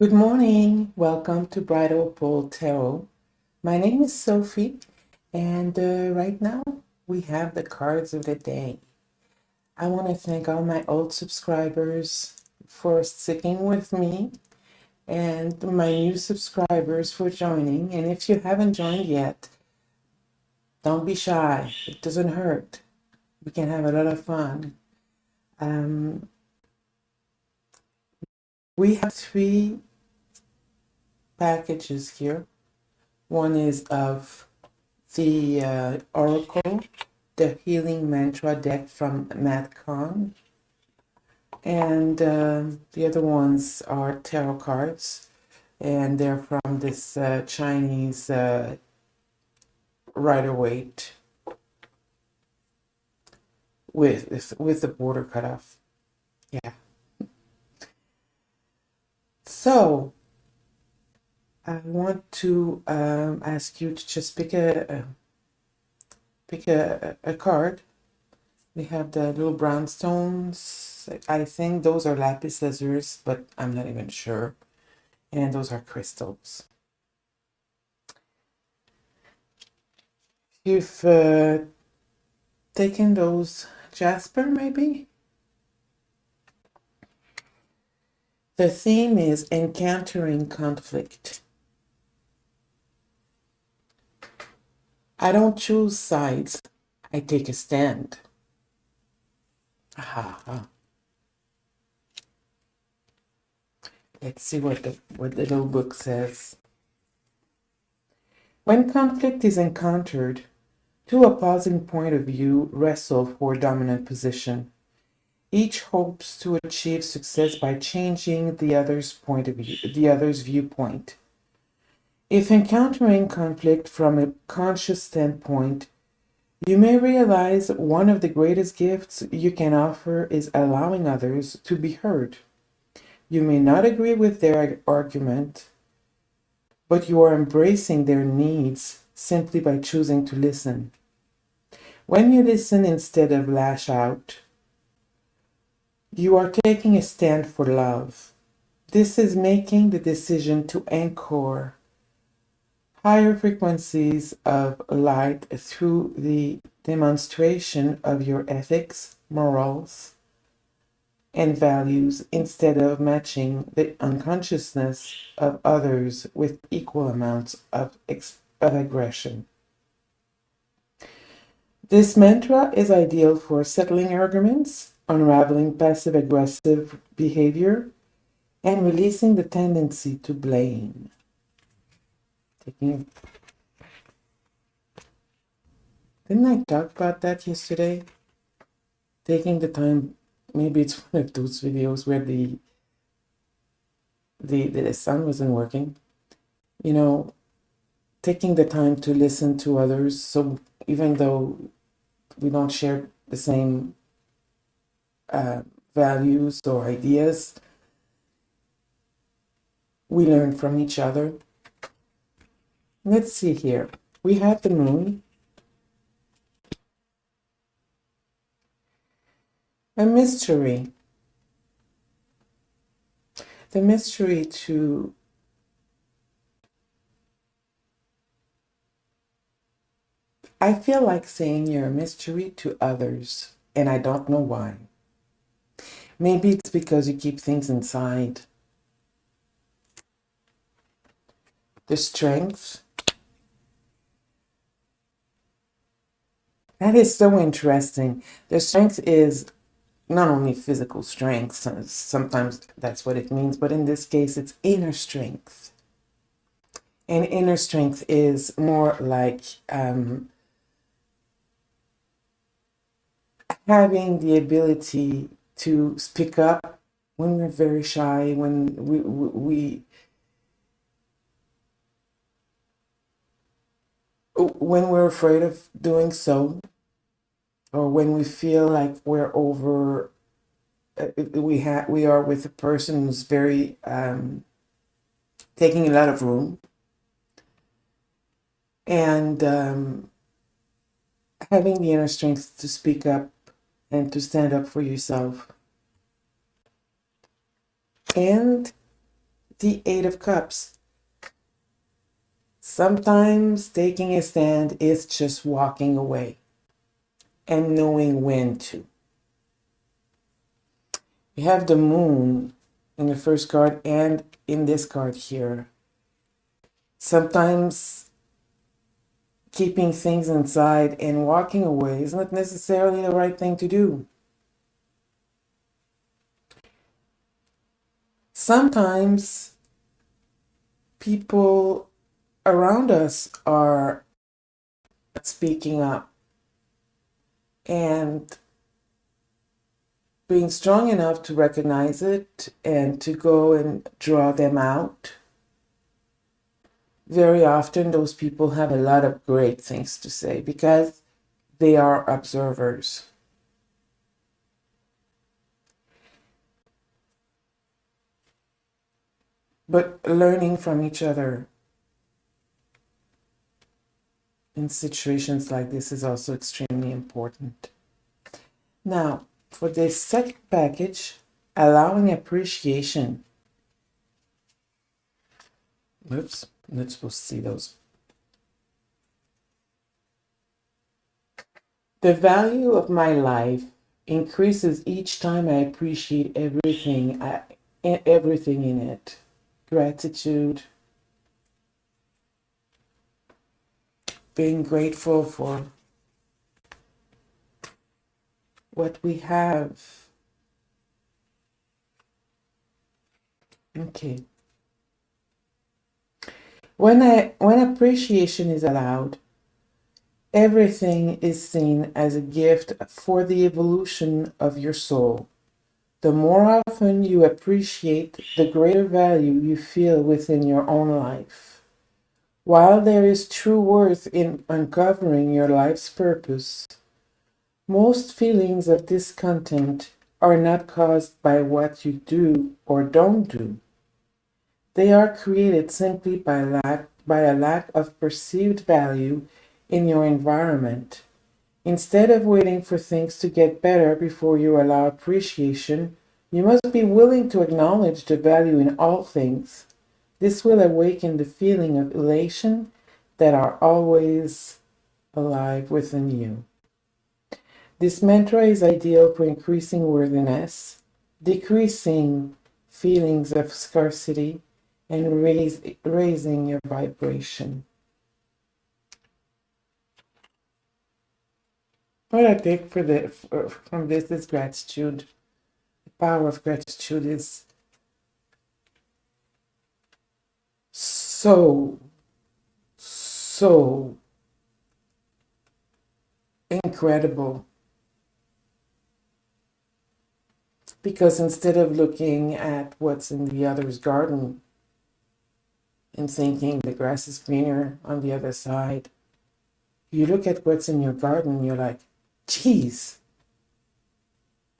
Good morning. Welcome to Bright Opal Tarot. My name is Sophie, and right now we have the cards of the day. I want to thank all my old subscribers for sticking with me and my new subscribers for joining. And if you haven't joined yet, don't be shy. It doesn't hurt. We can have a lot of fun. Um, we have three packages here. One is of the Oracle, the Healing Mantra deck from Matt Kahn, and the other ones are tarot cards, and they're from this Chinese Rider-Waite with the border cut off. Yeah. So I want to ask you to just pick a card. We have the little brown stones. I think those are lapis lazuli, but I'm not even sure. And those are crystals. You've taken those jasper, maybe? The theme is encountering conflict. I don't choose sides. I take a stand. Aha. Let's see what the little book says. When conflict is encountered, two opposing point of view wrestle for dominant position. Each hopes to achieve success by changing the other's point of view, the other's viewpoint. If encountering conflict from a conscious standpoint, you may realize one of the greatest gifts you can offer is allowing others to be heard. You may not agree with their argument, but you are embracing their needs simply by choosing to listen. When you listen instead of lash out, you are taking a stand for love. This is making the decision to anchor higher frequencies of light through the demonstration of your ethics, morals, and values instead of matching the unconsciousness of others with equal amounts of aggression. This mantra is ideal for settling arguments, unraveling passive aggressive behavior, and releasing the tendency to blame. Didn't I talk about that yesterday? Taking the time, maybe it's one of those videos where the sound wasn't working. You know, taking the time to listen to others. So even though we don't share the same values or ideas, we learn from each other. Let's see here. We have the moon. A mystery. The mystery to I feel like saying you're a mystery to others, and I don't know why. Maybe it's because you keep things inside. The strength. That is so interesting. The strength is not only physical strength, sometimes that's what it means, but in this case, it's inner strength. And inner strength is more like having the ability to speak up when we're very shy, when when we're afraid of doing so, or when we feel like we're over, we are with a person who's very taking a lot of room, and having the inner strength to speak up and to stand up for yourself. And The Eight of Cups. Sometimes taking a stand is just walking away and knowing when to. We have the Moon in the first card and in this card here. Sometimes keeping things inside and walking away is not necessarily the right thing to do. Sometimes people around us are speaking up and being strong enough to recognize it and to go and draw them out. Very often those people have a lot of great things to say because they are observers. But learning from each other in situations like this is also extremely important. Now, for this second package, allowing appreciation. Oops, not supposed to see those. The value of my life increases each time I appreciate everything in it. Gratitude, being grateful for what we have. Okay. When appreciation is allowed, everything is seen as a gift for the evolution of your soul. The more often you appreciate, the greater value you feel within your own life. While there is true worth in uncovering your life's purpose, most feelings of discontent are not caused by what you do or don't do. They are created simply by a lack of perceived value in your environment. Instead of waiting for things to get better before you allow appreciation, you must be willing to acknowledge the value in all things. This will awaken the feeling of elation that are always alive within you. This mantra is ideal for increasing worthiness, decreasing feelings of scarcity, and raising your vibration. What I take from this is gratitude. The power of gratitude is so incredible. Because instead of looking at what's in the other's garden and thinking the grass is greener on the other side, you look at what's in your garden and you're like, geez,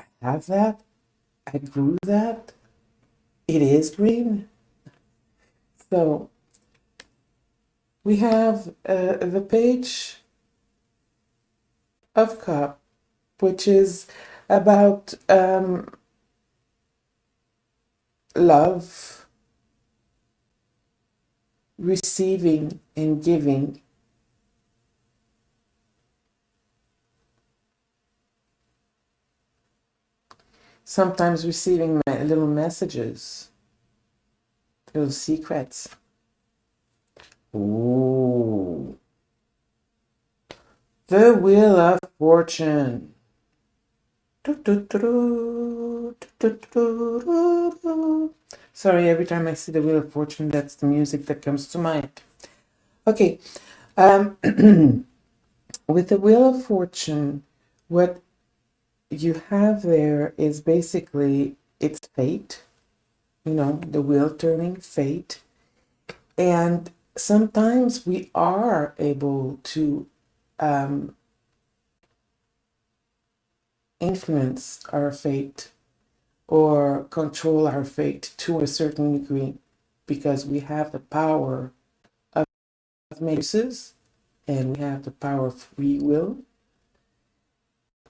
I have that? I grew that? It is green? So we have the Page of Cup, which is about love, receiving and giving. Sometimes receiving little messages, little secrets. Ooh. The Wheel of Fortune. Sorry, every time I see the Wheel of Fortune, that's the music that comes to mind. Okay. With the Wheel of Fortune, what you have there is basically it's fate, the wheel turning, fate. And sometimes we are able to influence our fate or control our fate to a certain degree because we have the power of making choices and we have the power of free will.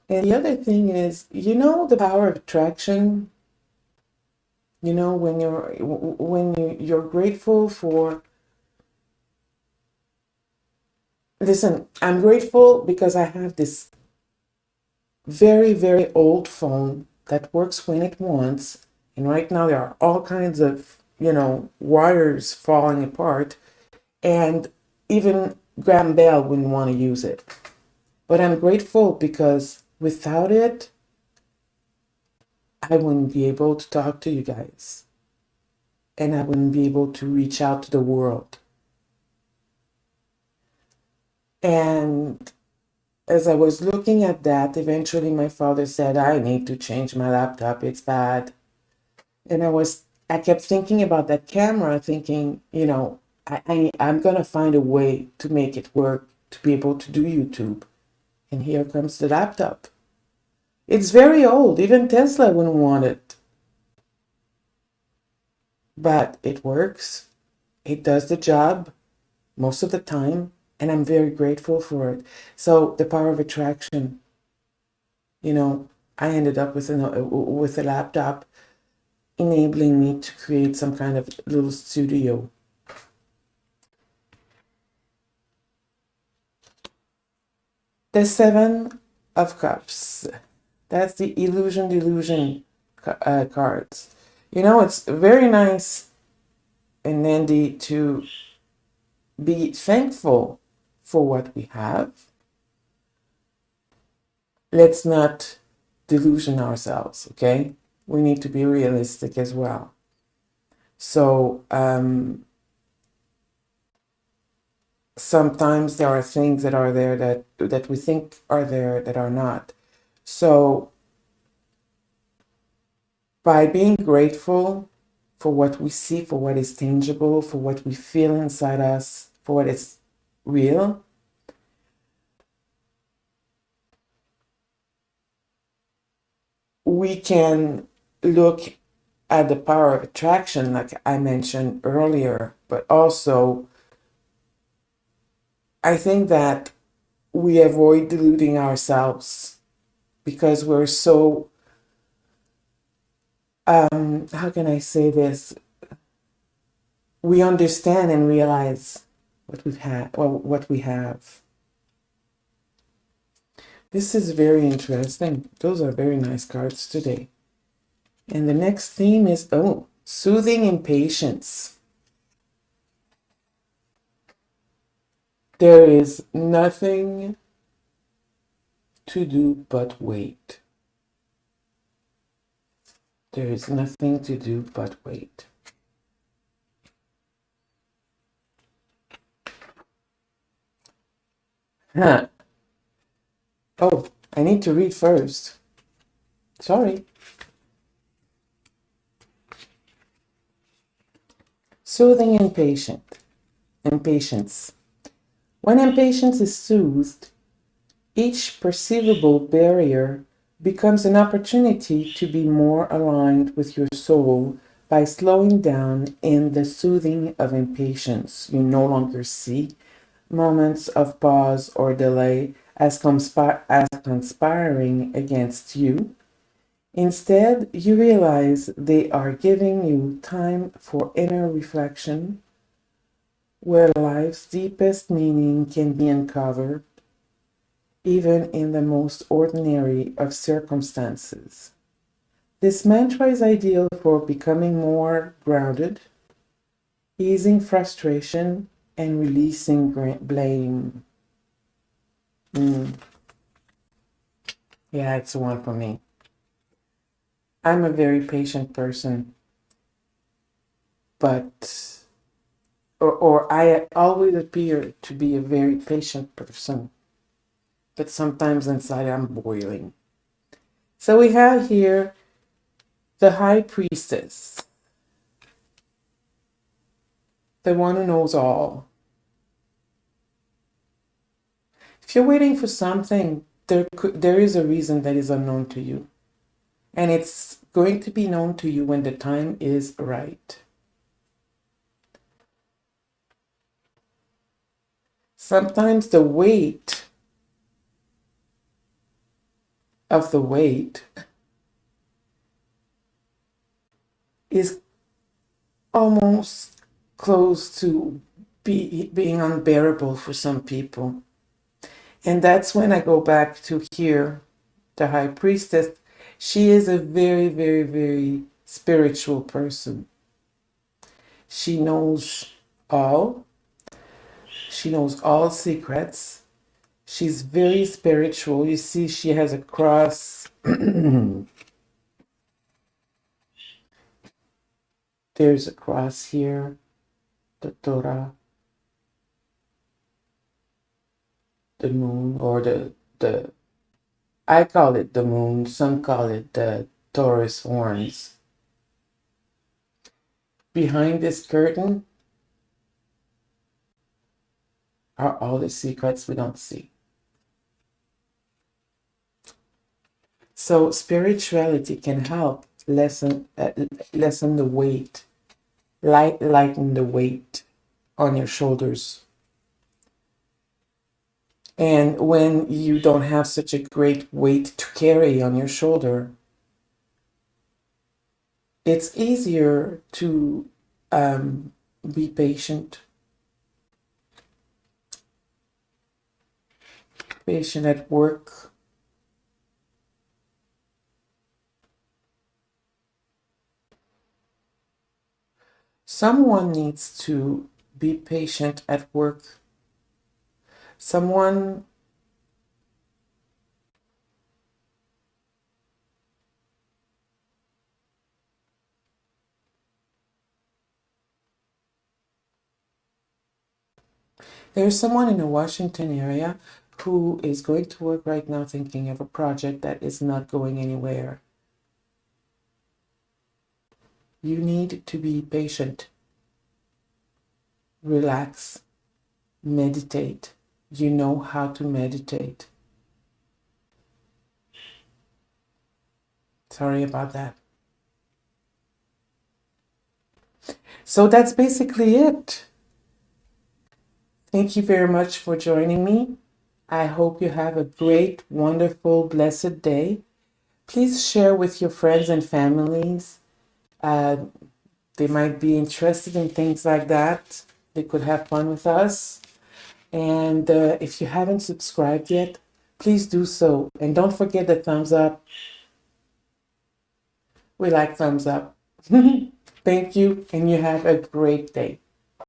And the other thing is, the power of attraction. You know, when you're grateful for. Listen, I'm grateful because I have this very, very old phone that works when it wants. And right now there are all kinds of, wires falling apart. And even Graham Bell wouldn't want to use it. But I'm grateful because without it, I wouldn't be able to talk to you guys. And I wouldn't be able to reach out to the world. And as I was looking at that, eventually my father said, I need to change my laptop. It's bad. And I kept thinking about that camera, thinking, I'm going to find a way to make it work to be able to do YouTube. And here comes the laptop. It's very old. Even Tesla wouldn't want it. But it works. It does the job most of the time. And I'm very grateful for it. So the power of attraction, I ended up with a laptop enabling me to create some kind of little studio. The Seven of Cups. That's the illusion delusion cards. It's very nice and handy to be thankful for what we have. Let's not delusion ourselves, okay? We need to be realistic as well. So sometimes there are things that are there that we think are there that are not. So by being grateful for what we see, for what is tangible, for what we feel inside us, for what is real, we can look at the power of attraction, like I mentioned earlier, but also I think that we avoid deluding ourselves because we're so, how can I say this? We understand and realize what we've had, or what we have. This is very interesting. Those are very nice cards today. And the next theme is, soothing impatience. There is nothing to do but wait. There is nothing to do but wait. Huh. Oh, I need to read first. Sorry. Soothing impatience. When impatience is soothed, each perceivable barrier becomes an opportunity to be more aligned with your soul by slowing down in the soothing of impatience. You no longer see moments of pause or delay as conspiring against you. Instead, you realize they are giving you time for inner reflection, where life's deepest meaning can be uncovered, even in the most ordinary of circumstances. This mantra is ideal for becoming more grounded, easing frustration, and releasing blame. Yeah, it's the one for me. I'm a very patient person, but, or I always appear to be a very patient person, but sometimes inside I'm boiling. So we have here the High Priestess, the one who knows all. If you're waiting for something, there is a reason that is unknown to you. And it's going to be known to you when the time is right. Sometimes the weight of the wait is almost close to being unbearable for some people. And that's when I go back to here, the High Priestess. She is a very, very, very spiritual person. She knows all. She knows all secrets. She's very spiritual. You see, she has a cross. There's a cross here, the Torah, the moon, or the I call it the moon, some call it the Taurus horns. Behind this curtain are all the secrets we don't see. So spirituality can help lessen the weight, lighten the weight on your shoulders. And when you don't have such a great weight to carry on your shoulder, it's easier to be patient. Patient at work. Someone needs to be patient at work. Someone There's someone in the Washington area who is going to work right now thinking of a project that is not going anywhere. You need to be patient. Relax. Meditate. You know how to meditate. Sorry about that. So that's basically it. Thank you very much for joining me. I hope you have a great, wonderful, blessed day. Please share with your friends and families. They might be interested in things like that. They could have fun with us. And if you haven't subscribed yet, please do so. And don't forget the thumbs up. We like thumbs up. Thank you, and you have a great day.